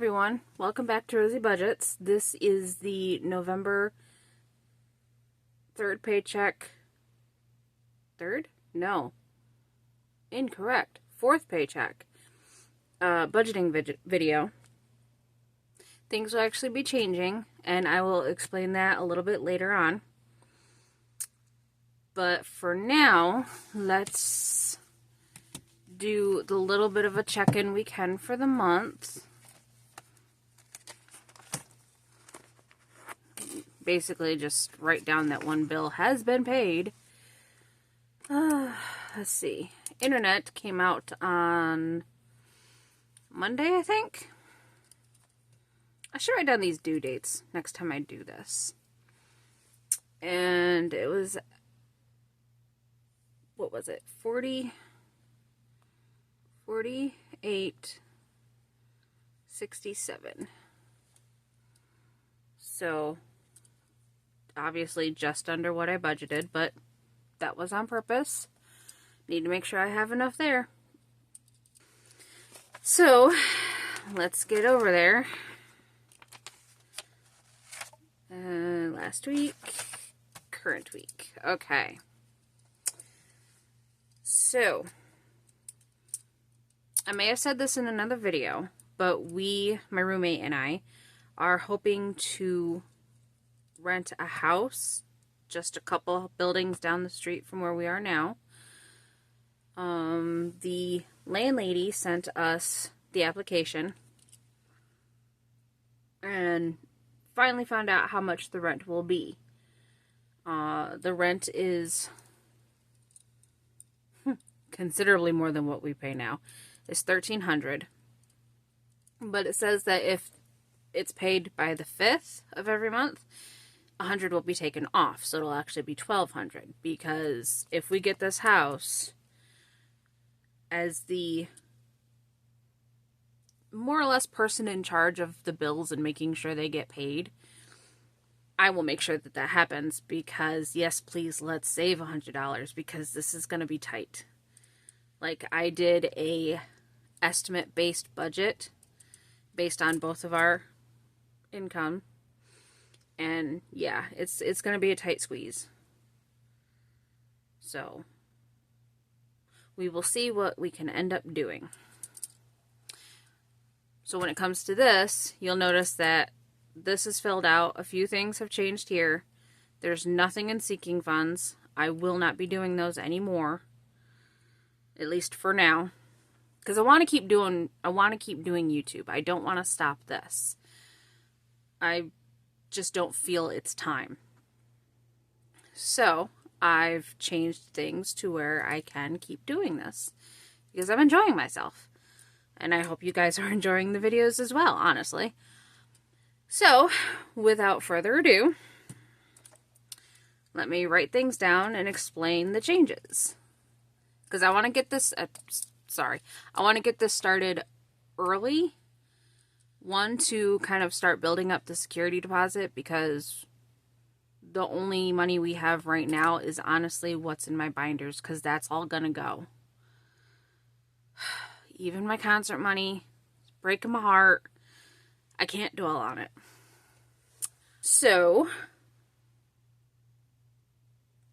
everyone, welcome back to Rosy Budgets. This is the November third paycheck. Third? No. Incorrect. Fourth paycheck. Budgeting video. Things will actually be changing, and I will explain that a little bit later on. But for now, let's do the little bit of a check-in we can for the month. Basically just write down that one bill has been paid. Let's see. Internet came out on Monday, I think. I should write down these due dates next time I do this. And it was, what was it? 48.67. So obviously just under what I budgeted, but that was on purpose. Need to make sure I have enough there. So let's get over there. Last week, current week. Okay. So I may have said this in another video, but my roommate and I, are hoping to rent a house just a couple buildings down the street from where we are now. The landlady sent us the application and finally found out how much the rent will be. The rent is considerably more than what we pay now. It's $1,300, but it says that if it's paid by the 5th of every month, $100 will be taken off, so it'll actually be $1,200. Because if we get this house as the more or less person in charge of the bills and making sure they get paid, I will make sure that that happens. Because yes, please, let's save $100 because this is going to be tight. Like, I did a estimate-based budget based on both of our income, and yeah, it's going to be a tight squeeze. So we will see what we can end up doing. So when it comes to this, you'll notice that this is filled out. A few things have changed here. There's nothing in seeking funds. I will not be doing those anymore, at least for now, because I want to keep doing YouTube. I don't want to stop this. I just don't feel it's time. So I've changed things to where I can keep doing this because I'm enjoying myself. And I hope you guys are enjoying the videos as well, honestly. So without further ado, let me write things down and explain the changes. Because I want to get this, I want to get this started early. One, to kind of start building up the security deposit, because the only money we have right now is honestly what's in my binders, because that's all gonna go. Even my concert money, it's breaking my heart. I can't dwell on it. So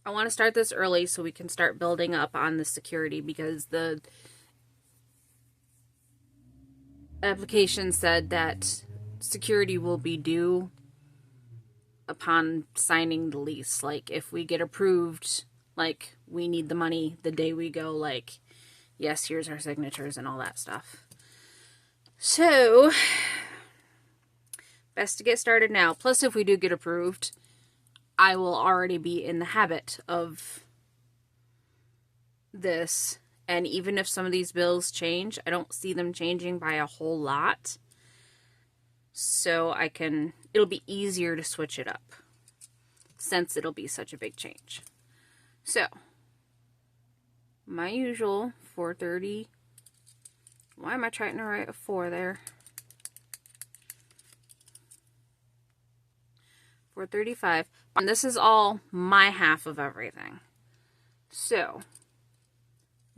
I want to start this early so we can start building up on the security, because the application said that security will be due upon signing the lease. Like, if we get approved, like, we need the money the day we go, like, yes, here's our signatures and all that stuff. So best to get started now. Plus, if we do get approved, I will already be in the habit of this. And even if some of these bills change, I don't see them changing by a whole lot. So it'll be easier to switch it up since it'll be such a big change. So, my usual 430. Why am I trying to write a 4 there? 435. And this is all my half of everything. So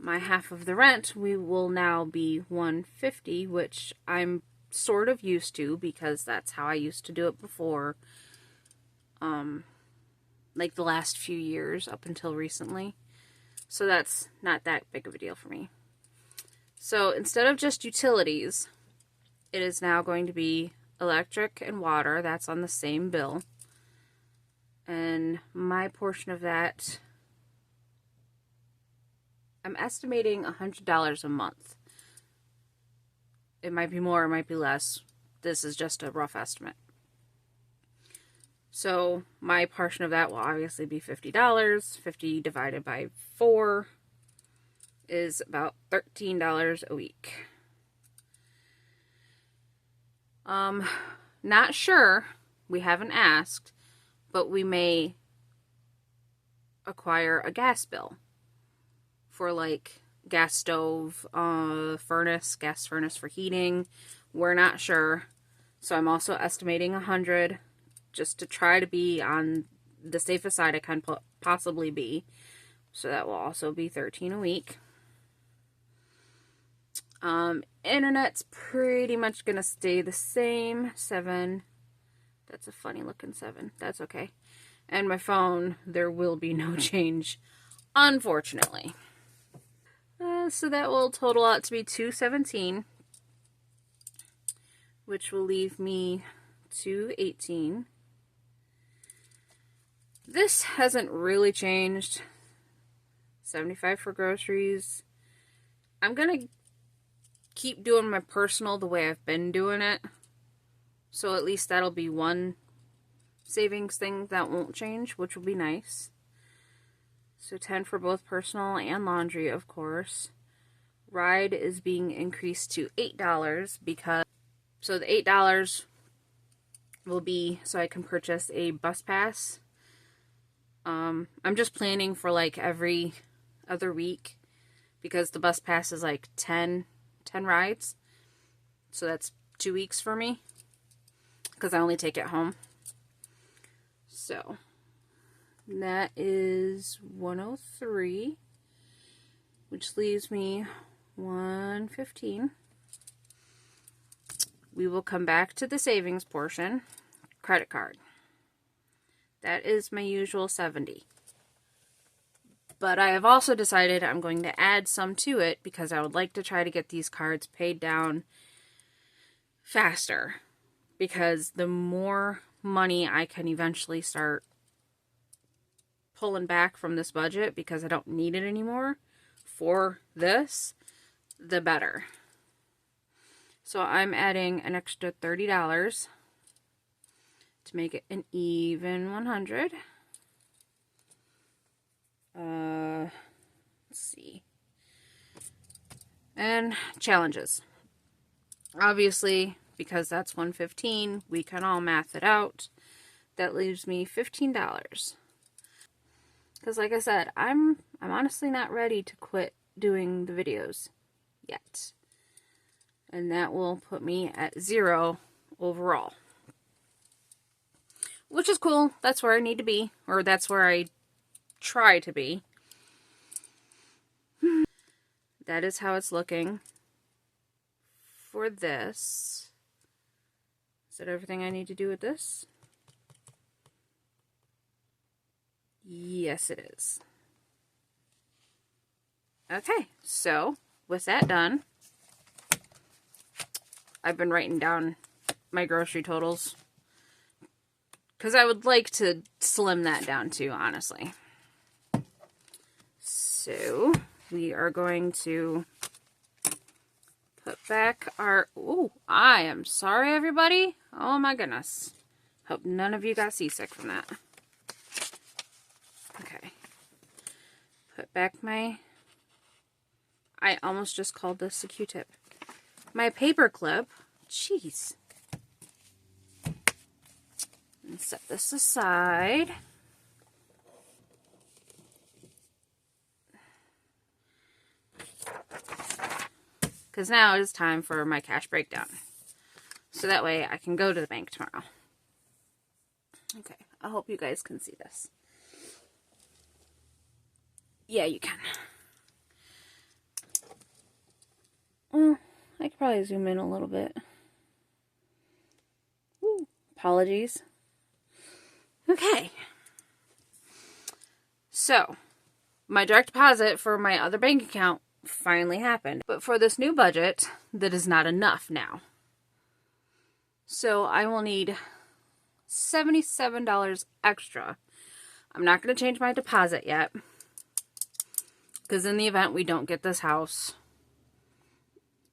my half of the rent, we will now be $150, which I'm sort of used to, because that's how I used to do it before. Like the last few years up until recently. So that's not that big of a deal for me. So instead of just utilities, it is now going to be electric and water. That's on the same bill. And my portion of that, I'm estimating $100 a month. It might be more, it might be less. This is just a rough estimate. So my portion of that will obviously be $50. 50 divided by 4 is about $13 a week. Not sure. We haven't asked, but we may acquire a gas bill for like gas stove, gas furnace for heating. We're not sure. So I'm also estimating 100 just to try to be on the safest side I can possibly be. So that will also be $13 a week. Internet's pretty much gonna stay the same. 7. That's a funny looking 7. That's okay. And my phone, there will be no change, unfortunately. So that will total out to be $217, which will leave me $218. This hasn't really changed. $75 for groceries. I'm gonna keep doing my personal the way I've been doing it. So at least that'll be one savings thing that won't change, which will be nice. So 10 for both personal and laundry, of course. Ride is being increased to $8 because, so the $8 will be so I can purchase a bus pass. I'm just planning for like every other week because the bus pass is like 10 rides. So that's 2 weeks for me because I only take it home. So that is $103, which leaves me $115. We will come back to the savings portion. Credit card. That is my usual $70. But I have also decided I'm going to add some to it because I would like to try to get these cards paid down faster. Because the more money I can eventually start pulling back from this budget because I don't need it anymore for this, the better. So I'm adding an extra $30 to make it an even 100. Let's see. And challenges. Obviously, because that's $115, we can all math it out. That leaves me $15. Because like I said, I'm honestly not ready to quit doing the videos yet. And that will put me at 0 overall. Which is cool. That's where I need to be. Or that's where I try to be. That is how it's looking for this. Is that everything I need to do with this? Yes, it is. Okay, so with that done, I've been writing down my grocery totals because I would like to slim that down too, honestly. So we are going to put back our... Oh, I am sorry, everybody. Oh, my goodness. Hope none of you got seasick from that. Okay. Put back my... I almost just called this a Q-tip. My paper clip. Jeez. And set this aside. Because now it is time for my cash breakdown. So that way I can go to the bank tomorrow. Okay, I hope you guys can see this. Yeah, you can. Well, I could probably zoom in a little bit. Apologies. Okay. So, my direct deposit for my other bank account finally happened. But for this new budget, that is not enough now. So, I will need $77 extra. I'm not going to change my deposit yet. Because in the event we don't get this house,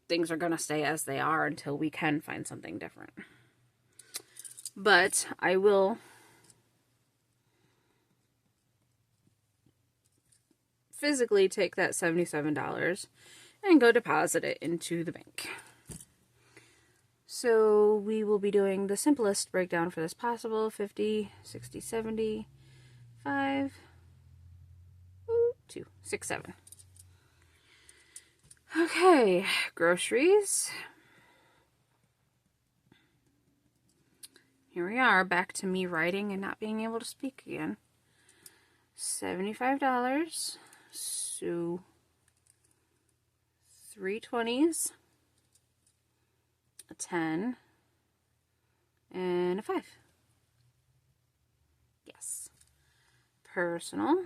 things are going to stay as they are until we can find something different. But I will physically take that $77 and go deposit it into the bank. So we will be doing the simplest breakdown for this possible. 50, 60, 70, 5, 2, 6, 7. Okay, groceries. Here we are, back to me writing and not being able to speak again. $75. So 3 20s, a 10, and a 5. Yes. Personal.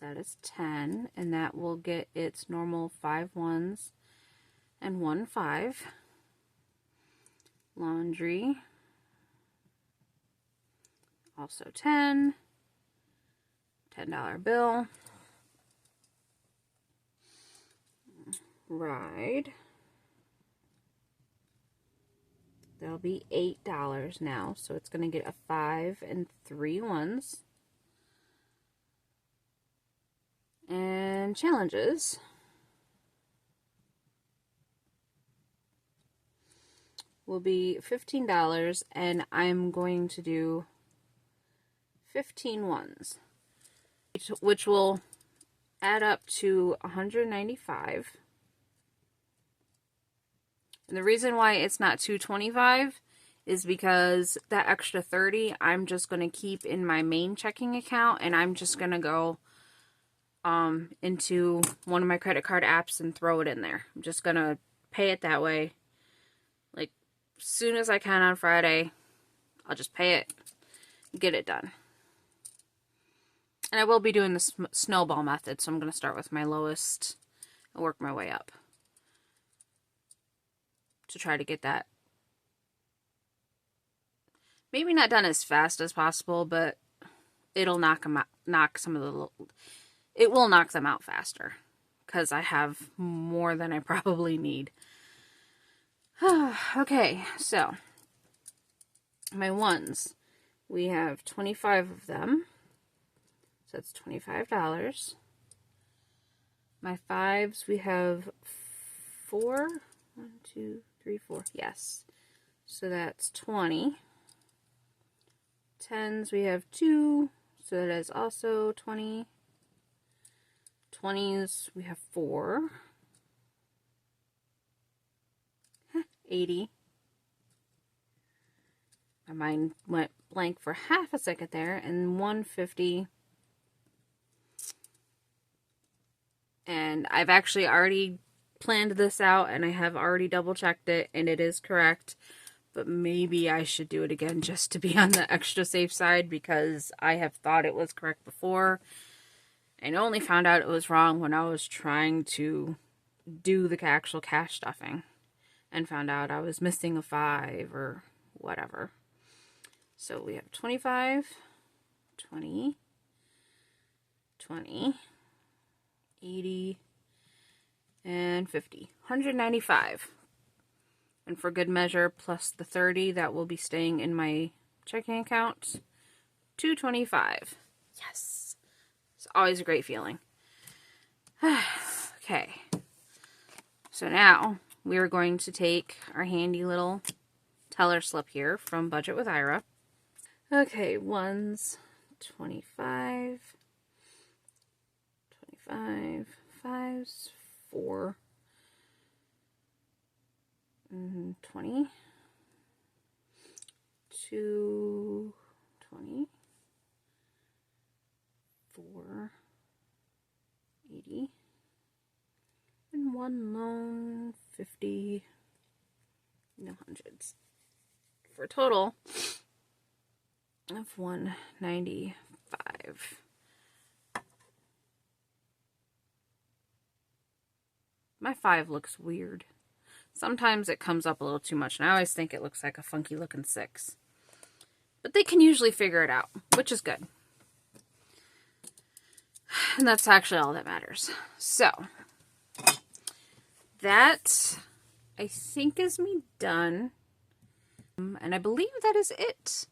That is 10, and that will get its normal 5 1s and 1 5. Laundry. Also 10. $10 bill. Ride. That'll be $8 now, so it's going to get a 5 and 3 1s. And challenges. Will be $15, and I'm going to do 15 1s, which will add up to $195. And the reason why it's not $225 is because that extra $30 I'm just going to keep in my main checking account, and I'm just going to go into one of my credit card apps and throw it in there. I'm just going to pay it that way. Like, as soon as I can on Friday, I'll just pay it, get it done. And I will be doing the snowball method, so I'm going to start with my lowest and work my way up to try to get that maybe not done as fast as possible, but it'll knock them out, it will knock them out faster because I have more than I probably need. Okay, so my ones, we have 25 of them. So that's $25. My fives, we have 4. 1, 2, 3, 4. Yes. So that's 20. Tens, we have 2. So that is also 20. 20s, we have 4. 80. My mind went blank for half a second there. And 150. And I've actually already planned this out, and I have already double checked it, and it is correct. But maybe I should do it again just to be on the extra safe side, because I have thought it was correct before and only found out it was wrong when I was trying to do the actual cash stuffing and found out I was missing a 5 or whatever. So we have 25, 20, 20, 80, and 50. 195. And for good measure, plus the 30 that will be staying in my checking account, 225. Yes. It's always a great feeling. Okay. So now we are going to take our handy little teller slip here from Budget with Ira. Okay, ones, 25. 25, 5s, 4, 20, 2, 20, 4, 80, and 1 loan, 50, the hundreds. For a total of $195. My 5 looks weird. Sometimes it comes up a little too much, and I always think it looks like a funky looking 6. But they can usually figure it out, which is good. And that's actually all that matters. So, that, I think, is me done. And I believe that is it.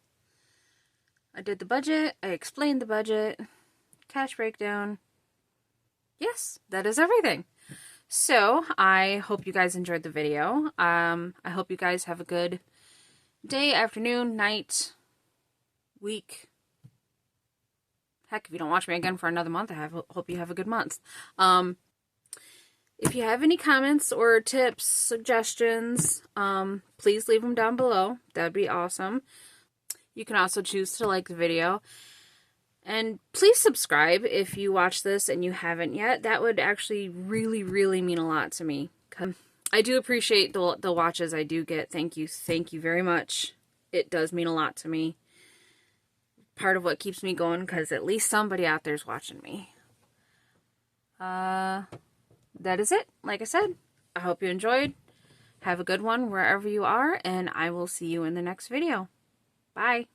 I did the budget. I explained the budget. Cash breakdown. Yes, that is everything. So, I hope you guys enjoyed the video. I hope you guys have a good day, afternoon, night, week. Heck, if you don't watch me again for another month, I hope you have a good month. If you have any comments or tips, suggestions, please leave them down below. That would be awesome. You can also choose to like the video. And please subscribe if you watch this and you haven't yet. That would actually really, really mean a lot to me. I do appreciate the watches I do get. Thank you very much. It does mean a lot to me. Part of what keeps me going, because at least somebody out there is watching me. That is it. Like I said, I hope you enjoyed. Have a good one wherever you are, and I will see you in the next video. Bye.